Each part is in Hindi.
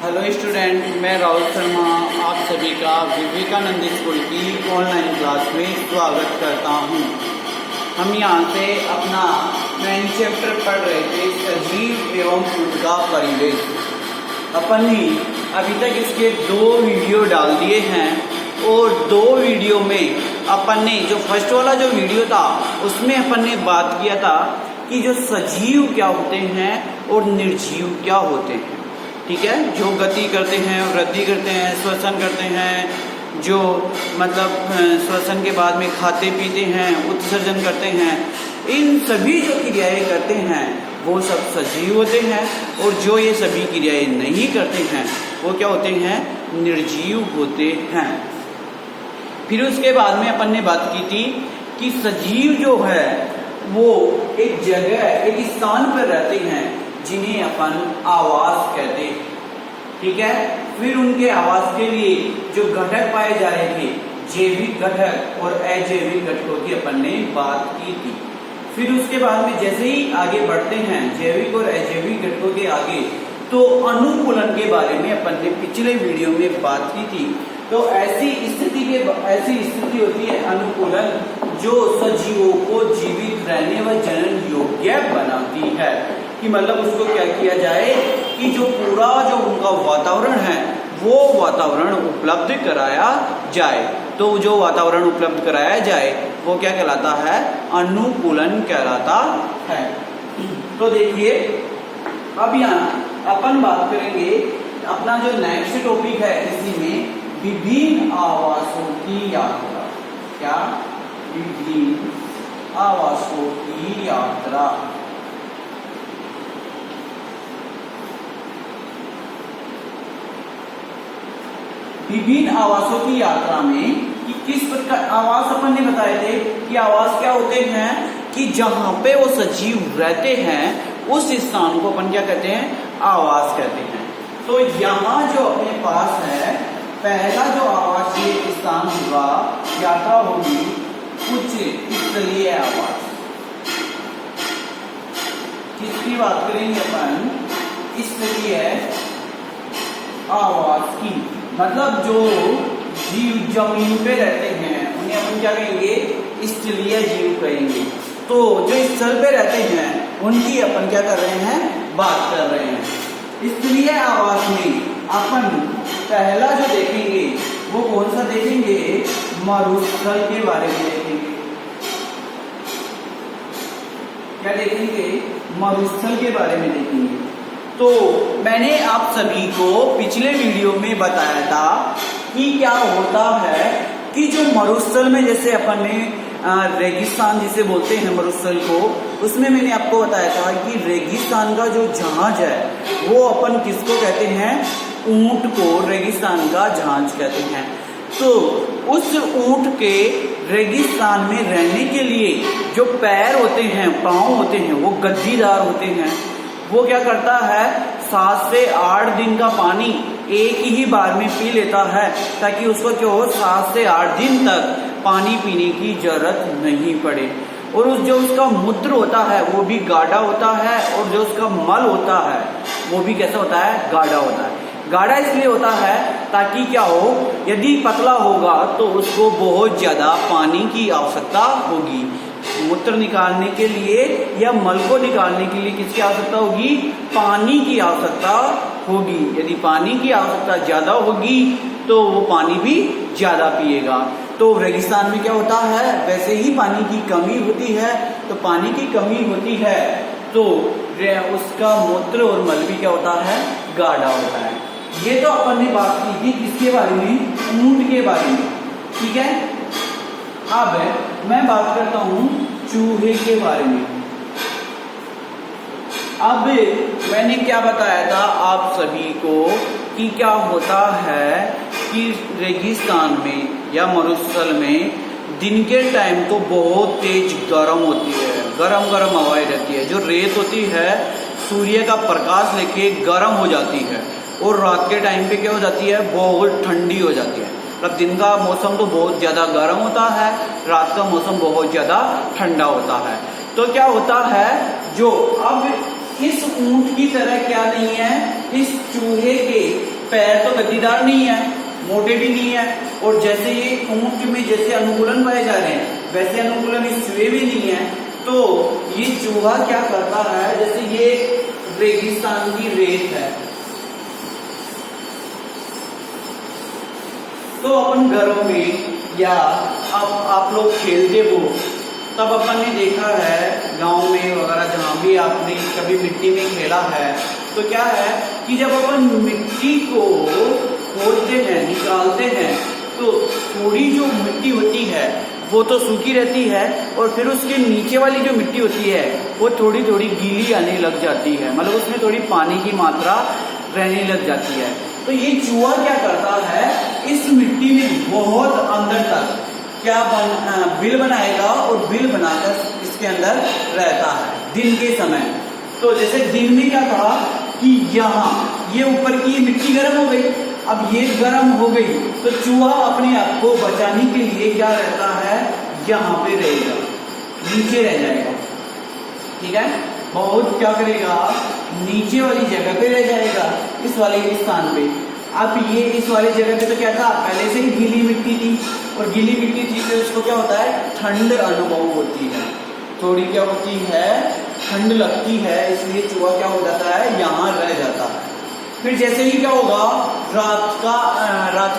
हेलो स्टूडेंट, मैं राहुल शर्मा आप सभी का विवेकानंद स्कूल की ऑनलाइन क्लास में स्वागत करता हूं। हम यहां से अपना 9 चैप्टर पढ़ रहे थे, सजीव एवं उनका परिवेश। अपन ने अभी तक इसके 2 वीडियो डाल दिए हैं और 2 वीडियो में अपन ने जो फर्स्ट वाला जो वीडियो था उसमें अपन ने बात किया था कि जो सजीव क्या होते हैं और निर्जीव क्या होते हैं। ठीक है, जो गति करते हैं, वृद्धि करते हैं, श्वसन करते हैं, जो मतलब श्वसन के बाद में खाते पीते हैं, उत्सर्जन करते हैं, इन सभी जो क्रियाएं करते हैं वो सब सजीव होते हैं। और जो ये सभी क्रियाएं नहीं करते हैं वो क्या होते हैं? निर्जीव होते हैं। फिर उसके बाद में अपन ने बात की थी कि सजीव जो है वो एक जगह, एक स्थान पर रहते हैं जिन्हें अपन आवास कहते हैं। ठीक है, फिर उनके आवास के लिए जो घटक पाए जा रहे थे, जैविक घटक और अजैविक घटकों की अपन ने बात की थी। फिर उसके बाद में जैसे ही आगे बढ़ते हैं जैविक और अजैविक घटकों के आगे, तो अनुकूलन के बारे में अपन ने पिछले वीडियो में बात की थी। तो ऐसी स्थिति होती है अनुकूलन, जो सजीवों को जीवित रहने व जनन योग्य बनाती है। कि मतलब उसको क्या किया जाए कि जो पूरा जो उनका वातावरण है वो वातावरण उपलब्ध कराया जाए। तो जो वातावरण उपलब्ध कराया जाए वो क्या कहलाता है? अनुकूलन कहलाता है। तो देखिए, अब यहाँ अपन बात करेंगे, अपना जो नेक्स्ट टॉपिक है इसी में विभिन्न आवासों की यात्रा। क्या? विभिन्न आवासों की यात्रा। विभिन्न आवासों की यात्रा में कि किस प्रकार आवास अपन ने बताए थे कि आवास क्या होते हैं कि जहां पे वो सजीव रहते हैं उस स्थान को अपन क्या कहते हैं? आवास कहते हैं। तो यहाँ जो अपने पास है पहला जो आवासीय स्थान होगा, यात्रा होगी उच्च स्थलीय आवास। किसकी बात करेंगे अपन? स्थलीय आवास की। मतलब जो जीव जमीन पे रहते हैं उन्हें अपन क्या कहेंगे? स्थलीय जीव कहेंगे। तो जो स्थल पे रहते हैं उनकी अपन क्या कर रहे हैं? बात कर रहे हैं। स्थलीय आवास में अपन पहला जो देखेंगे वो कौन सा देखेंगे? मरुस्थल के बारे में देखेंगे। क्या देखेंगे? मरुस्थल के बारे में देखेंगे। तो मैंने आप सभी को पिछले वीडियो में बताया था कि क्या होता है कि जो मरुस्थल में, जैसे अपन ने रेगिस्तान जिसे बोलते हैं मरुस्थल को, उसमें मैंने आपको बताया था कि रेगिस्तान का जो जहाज है वो अपन किसको कहते हैं? ऊंट को रेगिस्तान का जहाज कहते हैं। तो उस ऊंट के रेगिस्तान में रहने के लिए जो पैर होते हैं, पांव होते हैं, वो गद्दीदार होते हैं। वो क्या करता है? 7 से 8 दिन का पानी एक ही बार में पी लेता है, ताकि उसको क्या हो, 7 से 8 दिन तक पानी पीने की जरूरत नहीं पड़े। और जो उसका मूत्र होता है वो भी गाढ़ा होता है, और जो उसका मल होता है वो भी कैसा होता है? गाढ़ा होता है। गाढ़ा इसलिए होता है ताकि क्या हो, यदि पतला होगा तो उसको बहुत ज्यादा पानी की आवश्यकता होगी। मूत्र निकालने के लिए या मल को निकालने के लिए किसकी आवश्यकता होगी? पानी की आवश्यकता होगी। यदि पानी की आवश्यकता ज्यादा होगी तो वो पानी भी ज्यादा पिएगा। तो रेगिस्तान में क्या होता है? वैसे ही पानी की कमी होती है। तो पानी की कमी होती है तो उसका मूत्र और मल भी क्या होता है? गाढ़ा होता है। ये तो अपन ने बात की थी किसके बारे में? ऊंट के बारे में। ठीक है, अब मैं बात करता हूं चूहे के बारे में। अब मैंने क्या बताया था आप सभी को कि क्या होता है कि रेगिस्तान में या मरुस्थल में दिन के टाइम तो बहुत तेज गर्म होती है, गरम गरम हवाएं रहती है। जो रेत होती है सूर्य का प्रकाश लेके गर्म हो जाती है, और रात के टाइम पे क्या हो जाती है? बहुत ठंडी हो जाती है। मतलब दिन का मौसम तो बहुत ज्यादा गर्म होता है, रात का मौसम बहुत ज्यादा ठंडा होता है। तो क्या होता है, जो अब इस ऊंट की तरह क्या नहीं है, इस चूहे के पैर तो गद्दीदार नहीं है, मोटे भी नहीं है, और जैसे ये ऊंट में जैसे अनुकूलन पाए जा रहे हैं वैसे अनुकूलन इस चूहे में नहीं है। तो ये चूहा क्या करता है, जैसे ये रेगिस्तान की रेत है, तो अपन घरों में या आप लोग खेलते हो तब अपन ने देखा है गांव में वगैरह जहाँ भी आपने कभी मिट्टी में खेला है, तो क्या है कि जब अपन मिट्टी को खोदते हैं, निकालते हैं, तो थोड़ी जो मिट्टी होती है वो तो सूखी रहती है, और फिर उसके नीचे वाली जो मिट्टी होती है वो थोड़ी थोड़ी गीली आने लग जाती है, मतलब उसमें थोड़ी पानी की मात्रा रहने लग जाती है। तो ये चूहा क्या करता है, इस मिट्टी में बहुत अंदर तक क्या बिल बनाएगा, और बिल बनाकर इसके अंदर रहता है दिन के समय। तो जैसे दिन में क्या कहा कि यहाँ ये ऊपर की ये मिट्टी गर्म हो गई, अब ये गर्म हो गई, तो चूहा अपने आप को बचाने के लिए क्या रहता है, यहाँ पे रहेगा, नीचे रह जाएगा। ठीक है, बहुत क्या करेगा, नीचे वाली जगह पे रह जाएगा, इस वाले स्थान पे। अब ये इस वाली जगह पे तो क्या था, पहले से ही गीली मिट्टी थी, और गीली मिट्टी थी तो इसको क्या होता है, ठंड अनुभव होती है, थोड़ी क्या होती है, ठंड लगती है, इसलिए चूहा क्या हो जाता है, यहाँ रह जाता है। फिर जैसे ही क्या होगा, रात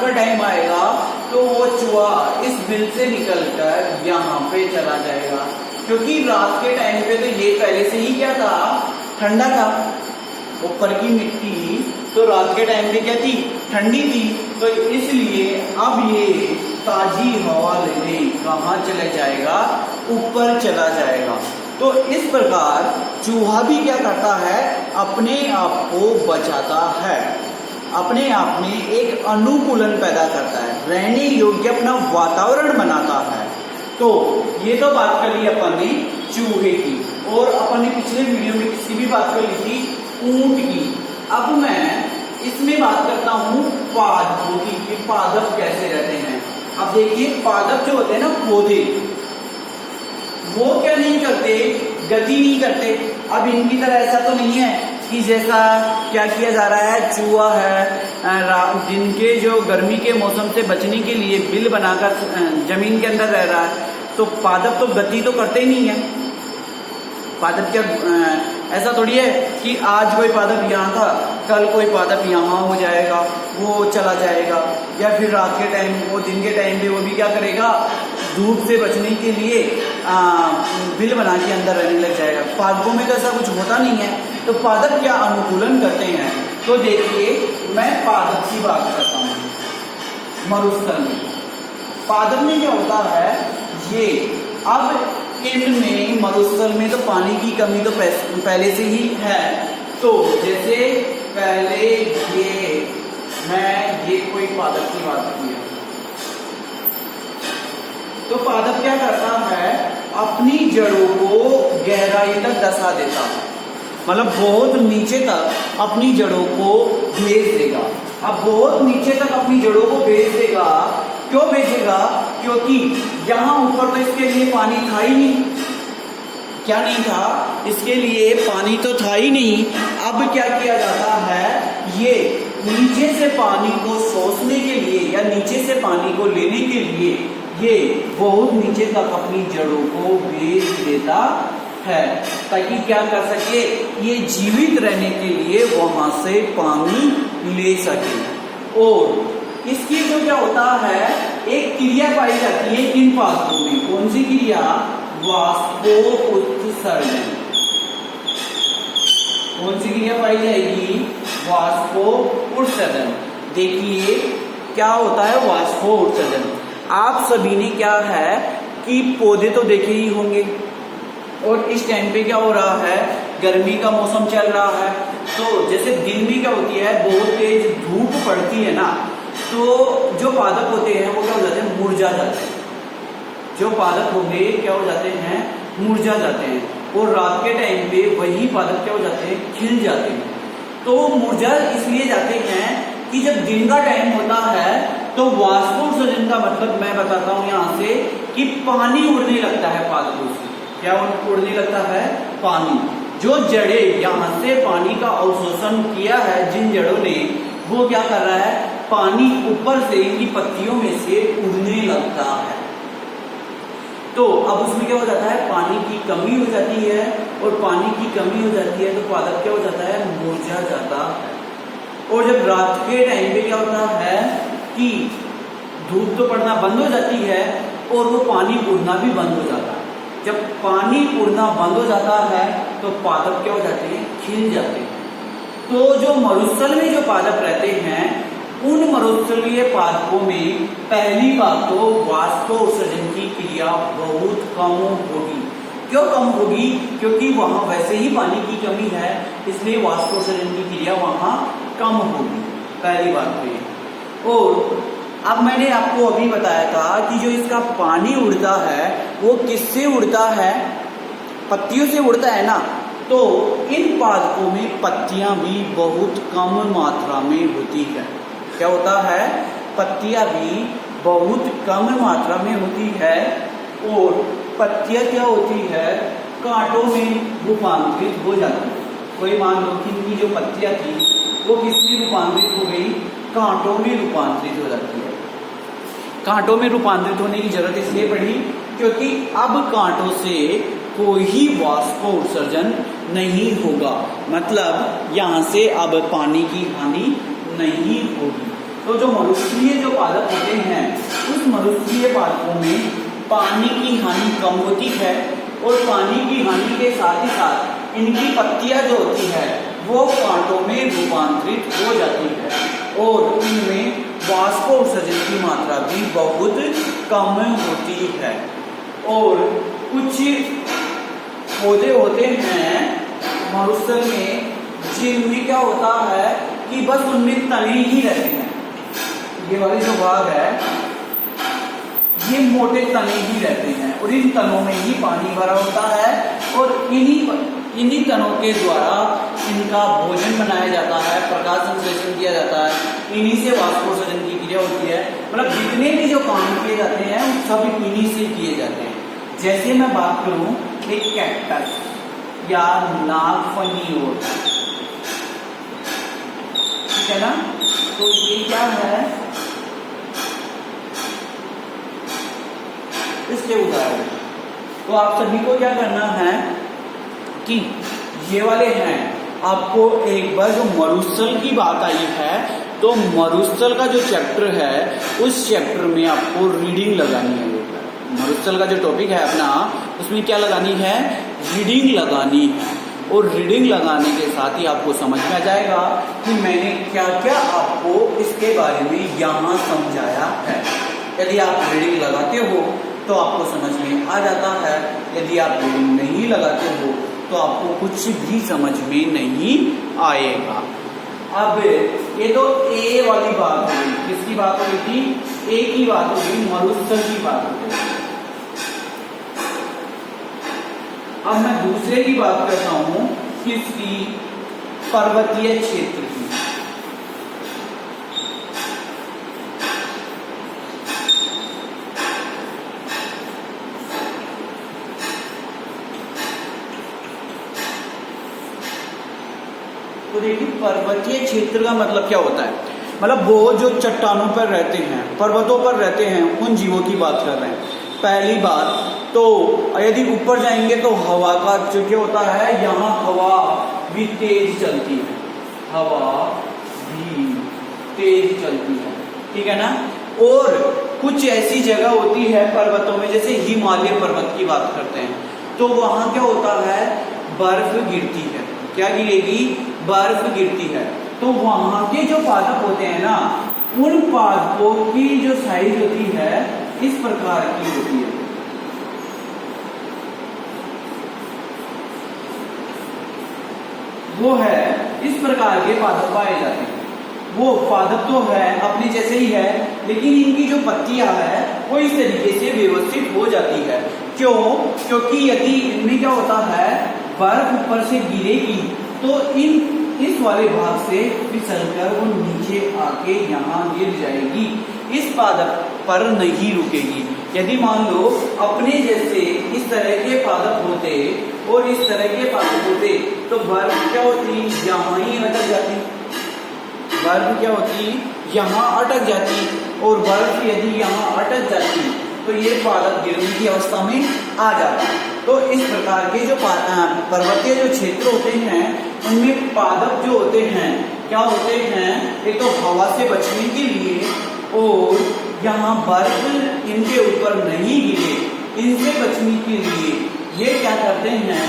का टाइम आएगा, तो वो चूहा इस बिल से निकलकर यहाँ पे चला जाएगा, क्योंकि रात के टाइम पे तो ये पहले से ही क्या था, ठंडा था, ऊपर की मिट्टी तो रात के टाइम पे क्या थी, ठंडी थी, तो इसलिए अब ये ताजी हवा लेने कहाँ चले जाएगा, ऊपर चला जाएगा। तो इस प्रकार चूहा भी क्या करता है, अपने आप को बचाता है, अपने आप में एक अनुकूलन पैदा करता है, रहने योग्य अपना वातावरण बनाता है। तो ये तो बात कर ली अपन ने चूहे की, और अपन ने पिछले वीडियो में किसकी भी बात कर ली थी, ऊंट की। अब मैं इसमें बात करता हूँ पादपों की, कि पादप कैसे रहते हैं। अब देखिए, पादप जो होते हैं ना, पौधे, वो क्या नहीं करते, गति नहीं करते। अब इनकी तरह ऐसा तो नहीं है कि जैसा क्या किया जा रहा है, चूहा है जिनके जो गर्मी के मौसम से बचने के लिए बिल बनाकर जमीन के अंदर रह रहा है, तो पादप तो गति तो करते ही नहीं है। पादप क्या ऐसा थोड़ी है कि आज कोई पादप यहाँ था, कल कोई पादप यहाँ हो जाएगा, वो चला जाएगा, या फिर रात के टाइम, वो दिन के टाइम पे वो भी क्या करेगा, धूप से बचने के लिए बिल बना के अंदर रहने लग जाएगा। पादपों में तो ऐसा कुछ होता नहीं है। तो पादप क्या अनुकूलन करते हैं, तो देखिए मैं पादप की बात करता हूँ। मरुस्थल में पादप में क्या होता है, ये अब इनमें मरुस्थल में तो पानी की कमी तो पहले से ही है। तो जैसे पहले ये कोई पादप की बात की है, तो पादप क्या करता है, अपनी जड़ों को गहराई तक धंसा देता है, मतलब बहुत नीचे तक अपनी जड़ों को भेज देगा। अब बहुत नीचे तक अपनी जड़ों को भेज देगा, क्यों भेजेगा, क्योंकि यहाँ ऊपर तो इसके लिए पानी था ही नहीं। क्या नहीं था, इसके लिए पानी तो था ही नहीं। अब क्या किया जाता है, ये नीचे से पानी को सोखने के लिए या नीचे से पानी को लेने के लिए ये बहुत नीचे तक अपनी जड़ों को भेज देता है, ताकि क्या कर सके, ये जीवित रहने के लिए वहां से पानी ले सके। और इसकी जो क्या होता है, एक क्रिया पाई जाती है इन पादपों में। कौन सी क्रिया, वाष्पोत्सर्जन। कौन सी क्रिया पाई जाएगी, वाष्पोत्सर्जन। देखिए क्या होता है वाष्पोत्सर्जन। आप सभी ने क्या है कि पौधे तो देखे ही होंगे, और इस टाइम पे क्या हो रहा है, गर्मी का मौसम चल रहा है, तो जैसे दिन में क्या होती है, बहुत तेज धूप पड़ती है ना, तो जो पादप होते हैं वो क्या हो जाते हैं, मुरझा जाते हैं। जो पादप होंगे क्या हो जाते हैं, मुरझा जाते हैं, और रात के टाइम पे वही पादप क्या हो जाते हैं, खिल जाते हैं। तो मुरझा इसलिए जाते हैं कि जब दिन का टाइम होता है तो वाष्पोत्सर्जन का मतलब मैं बताता हूँ यहाँ से कि पानी उड़ने लगता है पादपों से। क्या उड़ने लगता है, पानी। जो जड़ें यहाँ से पानी का अवशोषण किया है, जिन जड़ों ने, वो क्या कर रहा है, पानी ऊपर से इनकी पत्तियों में से उड़ने लगता है। तो अब उसमें क्या हो जाता है, पानी की कमी हो जाती है, और पानी की कमी हो जाती है तो पादप क्या हो जाता है, मुरझा जाता है। और जब रात के टाइम पे क्या होता है कि धूप तो पड़ना बंद हो जाती है और वो पानी उड़ना भी बंद हो जाता है। जब पानी उड़ना बंद हो जाता है तो पादप क्या हो जाते हैं, खिल जाते हैं। तो जो मरुस्थल में जो पादप रहते हैं उन मरुस्थलीय पादपों में पहली बात तो वाष्पोत्सर्जन की क्रिया बहुत कम होगी। क्यों कम होगी, क्योंकि वहां वैसे ही पानी की कमी है, इसलिए वाष्पोत्सर्जन की क्रिया वहां कम होगी, पहली बात पे। और अब मैंने आपको अभी बताया था कि जो इसका पानी उड़ता है वो किससे उड़ता है, पत्तियों से उड़ता है ना। तो इन पादपों में पत्तियां भी बहुत कम मात्रा में होती है। क्या होता है, पत्तियां भी बहुत कम मात्रा में होती है, और पत्तियां क्या होती है, कांटों में रूपांतरित हो जाती है। कोई मान लो कि इनकी जो पत्तियां थी वो किसमें रूपांतरित हो गई, कांटों में रूपांतरित हो जाती है। कांटों में रूपांतरित होने की जरूरत इसलिए पड़ी क्योंकि अब कांटों से कोई ही वाष्पोत्सर्जन नहीं होगा, मतलब यहाँ से अब पानी की हानि नहीं होगी। तो जो मरुस्थलीय जो पादप होते हैं उस मरुस्थलीय पादपों में पानी की हानि कम होती है, और पानी की हानि के साथ ही साथ इनकी पत्तियां जो होती है वो कांटों में रूपांतरित हो जाती है, और इनमें वाष्पोत्सर्जन की मात्रा भी बहुत कम होती है। और कुछ पौधे होते हैं मरुस्थल में जिनमें क्या होता है कि बस उनमें तने ही रहते हैं। ये वाले जो भाग है ये मोटे तने ही रहते हैं, और इन तनों में ही पानी भरा होता है, और इन्हीं तनों के द्वारा इनका भोजन बनाया जाता है, प्रकाश संश्लेषण किया जाता है, इन्हीं से वाष्पोत्सर्जन की क्रिया होती है। मतलब जितने भी जो काम किए जाते हैं सब इन्हीं से किए जाते हैं। जैसे मैं बात करूं एक कैक्टस या नागफनी और, ठीक है ना, तो ये क्या है, इसके उदाहरण। तो आप सभी को क्या करना है कि ये वाले हैं, आपको एक बार जो मरुस्थल की बात आई है तो मरुस्थल का जो चैप्टर है उस चैप्टर में आपको रीडिंग लगानी है। मरुस्थल का जो टॉपिक है अपना उसमें क्या लगानी है, रीडिंग लगानी है, और रीडिंग लगाने के साथ ही आपको समझ में आ जाएगा कि मैंने क्या क्या आपको इसके बारे में यहाँ समझाया है। यदि आप रीडिंग लगाते हो तो आपको समझ में आ जाता है, यदि आप रीडिंग नहीं लगाते हो तो आपको कुछ भी समझ में नहीं आएगा। अब ये तो ए वाली बात हुई, किसकी बात हुई थी, ए की बात हो गई, मरुस्थल की बात हो गई। अब मैं दूसरे की बात करता हूं, किसकी, पर्वतीय क्षेत्र की। तो देखिए पर्वतीय क्षेत्र का मतलब क्या होता है, मतलब वो जो चट्टानों पर रहते हैं, पर्वतों पर रहते हैं, उन जीवों की बात कर रहे हैं। पहली बात तो यदि ऊपर जाएंगे तो हवा का जो क्या होता है, यहाँ हवा भी तेज चलती है, हवा भी तेज चलती है, ठीक है ना। और कुछ ऐसी जगह होती है पर्वतों में, जैसे हिमालय पर्वत की बात करते हैं, तो वहां क्या होता है, बर्फ गिरती है। क्या गिरेगी, बर्फ गिरती है। तो वहां के जो पादप होते हैं ना, उन पादपों की जो साइज होती है इस प्रकार की होती है। वो है इस प्रकार के पादप पाए जाते हैं। वो पादप तो है अपने जैसे ही है, लेकिन इनकी जो पत्तियां है वो इस तरीके से व्यवस्थित हो जाती है। क्यों, क्योंकि यदि इनमें क्या होता है, बर्फ ऊपर से गिरेगी तो इस वाले भाग से फिसलकर वो नीचे आके यहाँ गिर जाएगी, इस पादप पर नहीं रुकेगी। यदि मान लो अपने जैसे इस तरह के पादप होते और इस तरह के पादप होते तो बर्फ क्या होती, यहाँ ही अटक जाती, बर्फ क्या होती, यहाँ अटक जाती, और बर्फ यदि यहाँ अटक जाती तो ये पादप गिरने की अवस्था में आ जाता। तो इस प्रकार के जो पर्वतीय जो क्षेत्र होते हैं उनमें पादप जो होते हैं क्या होते हैं, एक तो हवा से बचने के लिए, और यहाँ बर्फ इनके ऊपर नहीं गिरे इनसे बचने के लिए ये क्या करते हैं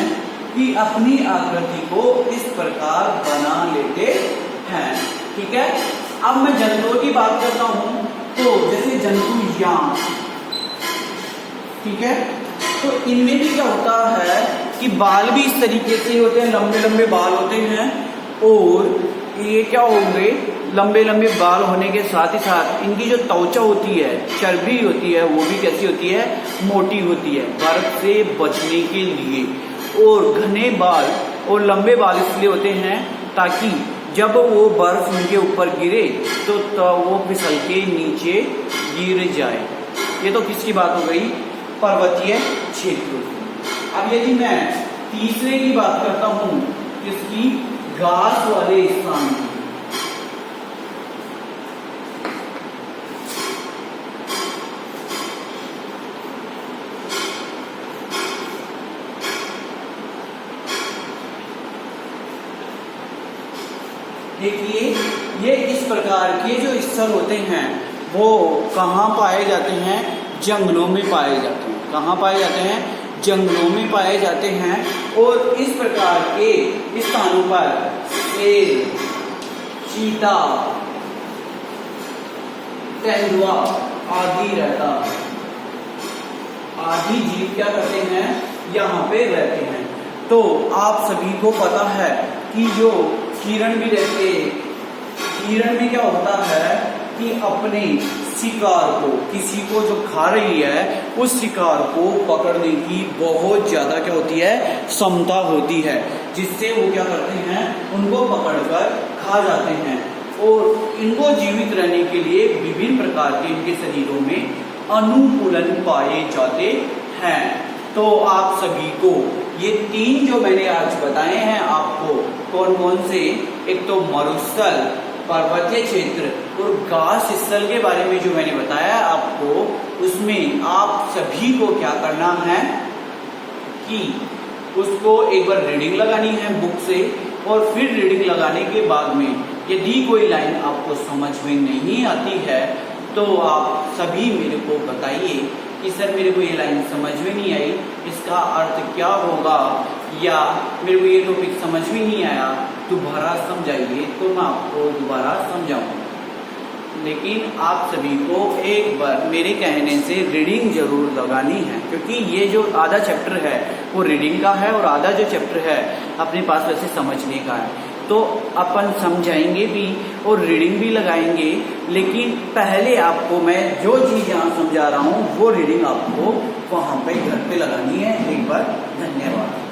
कि अपनी आकृति को इस प्रकार बना लेते हैं। ठीक है, अब मैं जंतुओं की बात करता हूं, तो जैसे जंतु याम, ठीक है, तो इनमें भी क्या होता है कि बाल भी इस तरीके से होते हैं, लंबे लंबे बाल होते हैं, और ये क्या होंगे, लंबे लंबे बाल होने के साथ ही साथ इनकी जो त्वचा होती है, चर्बी होती है, वो भी कैसी होती है, मोटी होती है, बर्फ से बचने के लिए। और घने बाल और लंबे बाल इसलिए होते हैं ताकि जब वो बर्फ उनके ऊपर गिरे तो वो फिसल के नीचे गिर जाए। ये तो किसकी बात हो गई, पर्वतीय क्षेत्र की। अब यदि मैं तीसरे की बात करता हूं, किसकी, घास वाले स्थान की। देखिए ये इस प्रकार के जो स्थल होते हैं वो कहाँ पाए जाते हैं, जंगलों में पाए जाते हैं। कहाँ पाए जाते हैं, जंगलों में पाए जाते हैं। और इस प्रकार के स्थानों पर शेर, चीता, तेंदुआ आदि रहता है, आदि जीव क्या करते हैं, यहाँ पे रहते हैं। तो आप सभी को पता है कि जो हिरण भी रहते हैं, हिरण में क्या होता है कि अपने शिकार को, किसी को जो खा रही है उस शिकार को पकड़ने की बहुत ज्यादा क्या होती है, क्षमता होती है, जिससे वो क्या करते हैं, उनको पकड़कर खा जाते हैं। और इनको जीवित रहने के लिए विभिन्न प्रकार के इनके शरीरों में अनुकूलन पाए जाते हैं। तो आप सभी को ये तीन जो मैंने आज बताए हैं आपको, कौन कौन से, एक तो मरुस्थल, पर्वतीय क्षेत्र और घास स्थल के बारे में जो मैंने बताया आपको, उसमें आप सभी को क्या करना है कि उसको एक बार रीडिंग लगानी है बुक से, और फिर रीडिंग लगाने के बाद में यदि कोई लाइन आपको समझ में नहीं आती है तो आप सभी मेरे को बताइए कि सर मेरे को ये लाइन समझ में नहीं आई, इसका अर्थ क्या होगा, या मेरे को ये टॉपिक समझ में नहीं आया, दोबारा समझाइए, तो मैं आपको दोबारा समझाऊंगा। लेकिन आप सभी को एक बार मेरे कहने से रीडिंग जरूर लगानी है, क्योंकि ये जो आधा चैप्टर है वो रीडिंग का है और आधा जो चैप्टर है अपने पास वैसे समझने का है। तो अपन समझाएंगे भी और रीडिंग भी लगाएंगे, लेकिन पहले आपको मैं जो चीज़ यहाँ समझा रहा हूँ वो रीडिंग आपको वहाँ पे घर पे लगानी है। एक बार धन्यवाद।